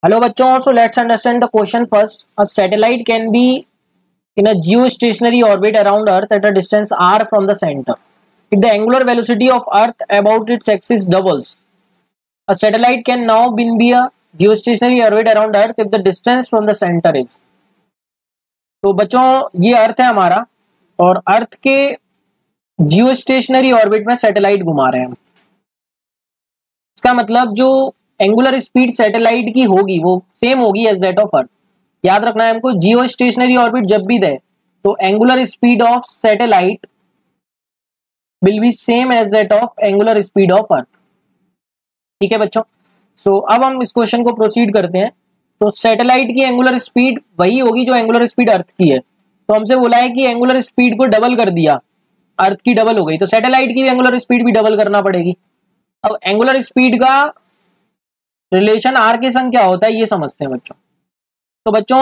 Hello bachchon, so let's understand the question first. A satellite can be in a geostationary orbit around Earth at a distance r from the center. If the angular velocity of Earth about its axis doubles, a satellite can now be a geostationary orbit around Earth if the distance from the center is. तो बच्चों ये अर्थ है हमारा और अर्थ के geostationary orbit में satellite घुमा रहे हैं हम। इसका मतलब जो एंगुलर स्पीड सैटेलाइट की होगी वो सेम होगी एज दैट ऑफ अर्थ। याद रखना है हमको, जियो स्टेशनरी ऑर्बिट जब भी दे तो angular speed of satellite will be same as that of angular speed of Earth. ठीक है बच्चों, सो अब हम इस क्वेश्चन को प्रोसीड करते हैं। तो सैटेलाइट की एंगुलर स्पीड वही होगी जो एंगुलर स्पीड अर्थ की है। तो हमसे बोला है कि एंगुलर स्पीड को डबल कर दिया, अर्थ की डबल हो गई, तो सैटेलाइट की एंगुलर स्पीड भी डबल करना पड़ेगी। अब एंगुलर स्पीड का रिलेशन आर के संग क्या होता है ये समझते हैं बच्चों। तो बच्चों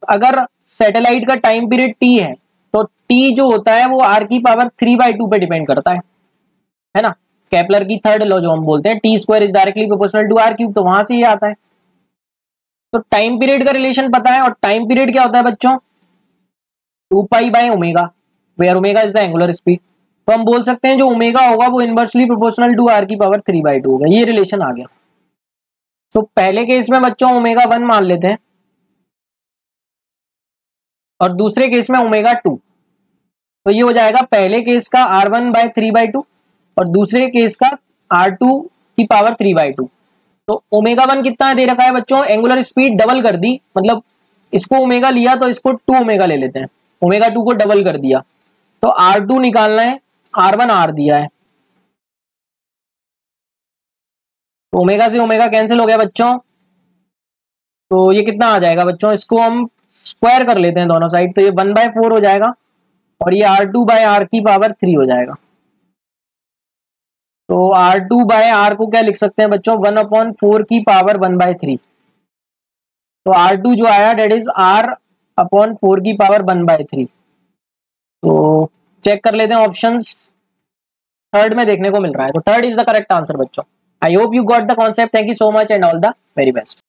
अगर सैटेलाइट का टाइम पीरियड टी है तो टी जो होता है वो आर की पावर 3/2 पे डिपेंड करता है ना। केपलर की थर्ड लॉ जो हम बोलते हैं T square is directly proportional to r cube, तो वहां से ये आता है। तो टाइम पीरियड का रिलेशन पता है, और टाइम पीरियड क्या होता है बच्चों 2π/ओमेगा, where omega is the angular speed. तो हम बोल सकते हैं जो ओमेगा होगा वो इनवर्सली प्रोपोर्शनल टू आर की पावर 3/2 होगा। ये रिलेशन आ गया। तो पहले केस में बच्चों ओमेगा 1 मान लेते हैं और दूसरे केस में ओमेगा 2। तो ये हो जाएगा पहले केस का r1/3/2 और दूसरे केस का r2 की पावर 3/2। तो ओमेगा 1 कितना दे रखा है बच्चों, एंगुलर स्पीड डबल कर दी, मतलब इसको ओमेगा लिया तो इसको 2 ओमेगा ले लेते हैं, ओमेगा 2 को डबल कर दिया। तो r2 निकालना है, r1 r दिया है, तो ओमेगा से ओमेगा कैंसिल हो गया बच्चों। तो ये कितना आ जाएगा बच्चों, इसको हम स्क्वायर कर लेते हैं दोनों साइड, तो ये 1/4 हो जाएगा और ये r2/r की पावर 3 हो जाएगा। तो r2/r को क्या लिख सकते हैं बच्चों, 1/4 की पावर 1/3। तो r2 जो आया डेट इज r/4 की पावर 1/3। तो चेक कर लेते हैं ऑप्शंस, थर्ड में देखने को मिल रहा है, तो third is the correct answer बच्चों। I hope you got the concept. Thank you so much and all the very best.